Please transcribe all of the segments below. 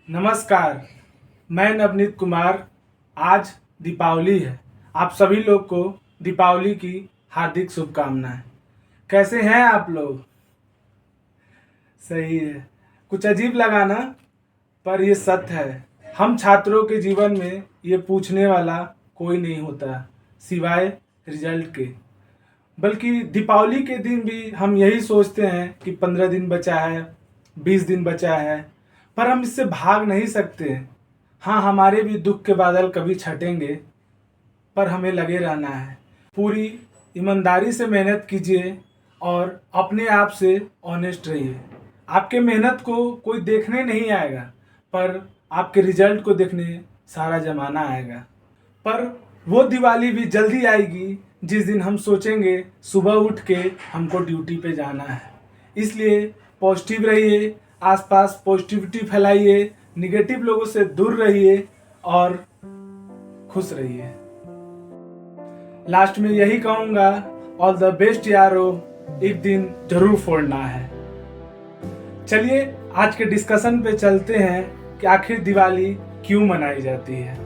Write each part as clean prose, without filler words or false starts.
नमस्कार। मैं नवनीत कुमार। आज दीपावली है। आप सभी लोग को दीपावली की हार्दिक शुभकामनाएं। कैसे हैं आप लोग? सही है। कुछ अजीब लगा ना, पर ये सत्य है। हम छात्रों के जीवन में ये पूछने वाला कोई नहीं होता सिवाय रिजल्ट के। बल्कि दीपावली के दिन भी हम यही सोचते हैं कि 15 दिन बचा है, 20 दिन बचा है, पर हम इससे भाग नहीं सकते। हाँ, हमारे भी दुख के बादल कभी छटेंगे, पर हमें लगे रहना है। पूरी ईमानदारी से मेहनत कीजिए और अपने आप से ऑनेस्ट रहिए। आपके मेहनत को कोई देखने नहीं आएगा, पर आपके रिजल्ट को देखने सारा जमाना आएगा। पर वो दिवाली भी जल्दी आएगी जिस दिन हम सोचेंगे सुबह उठ के हमको ड्यूटी पे जाना है। इसलिए पॉजिटिव रहिए, आसपास पॉजिटिविटी फैलाइए, निगेटिव लोगों से दूर रहिए और खुश रहिए। लास्ट में यही कहूँगा, ऑल द बेस्ट यारो, एक दिन जरूर फोड़ना है। चलिए आज के डिस्कशन पे चलते हैं कि आखिर दिवाली क्यों मनाई जाती है।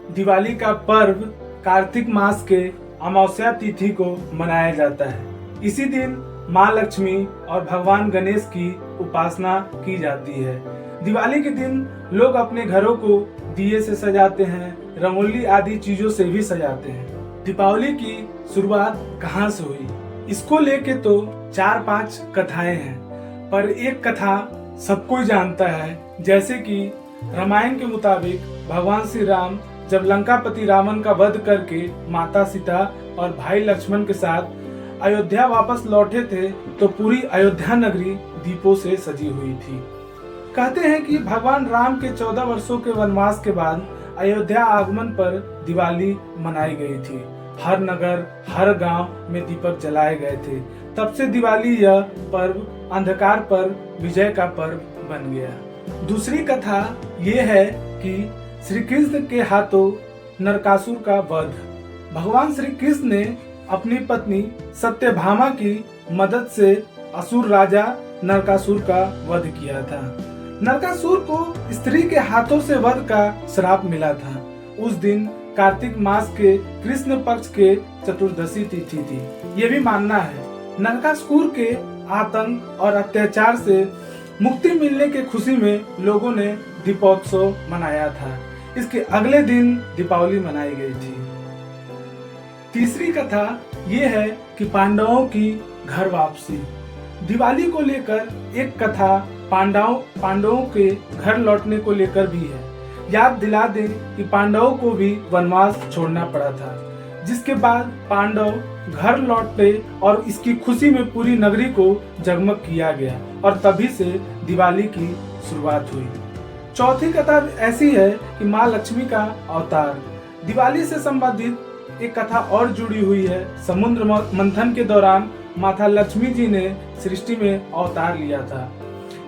दिवाली का पर्व कार्तिक मास के अमावस्या तिथि को मनाया जाता है। इसी दिन माँ लक्ष्मी और भगवान गणेश की उपासना की जाती है। दिवाली के दिन लोग अपने घरों को दिए से सजाते हैं, रंगोली आदि चीजों से भी सजाते हैं। दीपावली की शुरुआत कहाँ से हुई, इसको लेके तो 4-5 कथाएं हैं, पर एक कथा सब कोई जानता है। जैसे कि रामायण के मुताबिक भगवान श्री राम जब लंकापति रावण का वध करके माता सीता और भाई लक्ष्मण के साथ अयोध्या वापस लौटे थे, तो पूरी अयोध्या नगरी दीपों से सजी हुई थी। कहते हैं कि भगवान राम के 14 वर्षों के वनवास के बाद अयोध्या आगमन पर दिवाली मनाई गई थी। हर नगर, हर गांव में दीपक जलाए गए थे। तब से दिवाली यह पर्व अंधकार पर विजय का पर्व बन गया। दूसरी कथा ये है कि श्री कृष्ण के हाथों नरकासुर का वध। भगवान श्री कृष्ण ने अपनी पत्नी सत्यभामा की मदद से असुर राजा नरकासुर का वध किया था। नरकासुर को स्त्री के हाथों से वध का श्राप मिला था। उस दिन कार्तिक मास के कृष्ण पक्ष के चतुर्दशी तिथि थी। ये भी मानना है नरकासुर के आतंक और अत्याचार से मुक्ति मिलने के खुशी में लोगों ने दीपोत्सव मनाया था। इसके अगले दिन दीपावली मनाई गई थी। तीसरी कथा ये है कि पांडवों की घर वापसी। दिवाली को लेकर एक कथा पांडवों के घर लौटने को लेकर भी है। याद दिला दें कि पांडवों को भी वनवास छोड़ना पड़ा था, जिसके बाद पांडव घर लौटे और इसकी खुशी में पूरी नगरी को जगमग किया गया और तभी से दिवाली की शुरुआत हुई। चौथी कथा ऐसी है कि माँ लक्ष्मी का अवतार। दिवाली से संबंधित एक कथा और जुड़ी हुई है। समुद्र मंथन के दौरान माता लक्ष्मी जी ने सृष्टि में अवतार लिया था।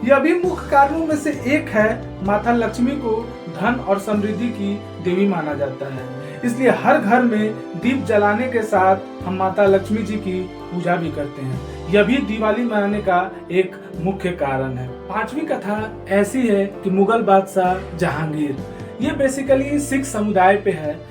यह भी मुख्य कारणों में से एक है। माता लक्ष्मी को धन और समृद्धि की देवी माना जाता है, इसलिए हर घर में दीप जलाने के साथ हम माता लक्ष्मी जी की पूजा भी करते हैं। यह भी दिवाली मनाने का एक मुख्य कारण है। पांचवी कथा ऐसी है कि मुगल बादशाह जहांगीर। ये बेसिकली सिख समुदाय पे है।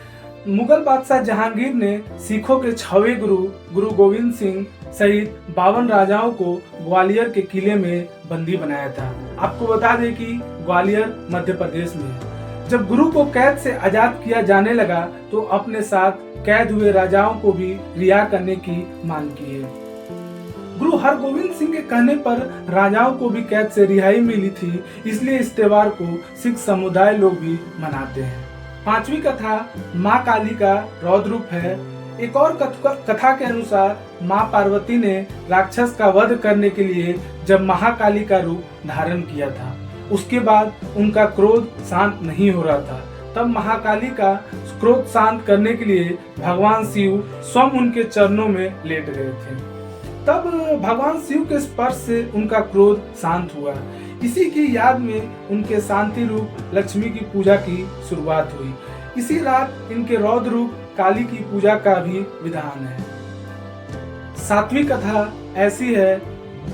मुगल बादशाह जहांगीर ने सिखों के 6वें गुरु गोविंद सिंह सहित 52 राजाओं को ग्वालियर के किले में बंदी बनाया था। आपको बता दें कि ग्वालियर मध्य प्रदेश में है। जब गुरु को कैद से आजाद किया जाने लगा तो अपने साथ कैद हुए राजाओं को भी रिहा करने की मांग की है। गुरु हरगोविंद सिंह के कहने पर राजाओं को भी कैद से रिहाई मिली थी, इसलिए इस त्योहार को सिख समुदाय लोग भी मनाते हैं। पांचवी कथा माँ काली का रौद्र रूप है। एक और कथा के अनुसार माँ पार्वती ने राक्षस का वध करने के लिए जब महाकाली का रूप धारण किया था, उसके बाद उनका क्रोध शांत नहीं हो रहा था। तब महाकाली का क्रोध शांत करने के लिए भगवान शिव स्वयं उनके चरणों में लेट गए थे। तब भगवान शिव के स्पर्श से उनका क्रोध शांत हुआ। इसी की याद में उनके शांति रूप लक्ष्मी की पूजा की शुरुआत हुई। इसी रात इनके रौद्र रूप काली की पूजा का भी विधान है। सातवीं कथा ऐसी है,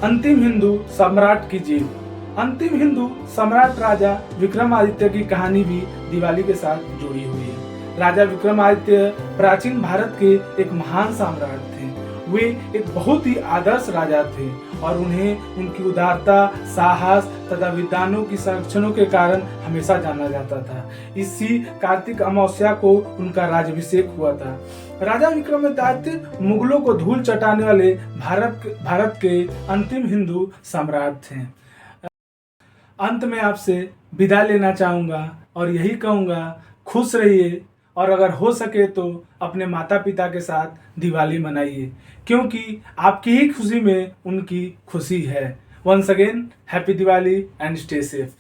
अंतिम हिंदू सम्राट की जीत। अंतिम हिंदू सम्राट राजा विक्रमादित्य की कहानी भी दिवाली के साथ जुड़ी हुई है। राजा विक्रमादित्य प्राचीन भारत के एक महान सम्राट थे। वे एक बहुत ही आदर्श राजा थे और उन्हें उनकी उदारता, साहस तथा विद्वानों की संरक्षणों के कारण हमेशा जाना जाता था। इसी कार्तिक अमावस्या को उनका राज्याभिषेक हुआ था। राजा विक्रमादित्य मुगलों को धूल चटाने वाले भारत के अंतिम हिंदू सम्राट थे। अंत में आपसे विदा लेना चाहूँगा और यही कहूँगा, खुश रहिए और अगर हो सके तो अपने माता पिता के साथ दिवाली मनाइए, क्योंकि आपकी ही खुशी में उनकी खुशी है। Once again happy Diwali and stay safe.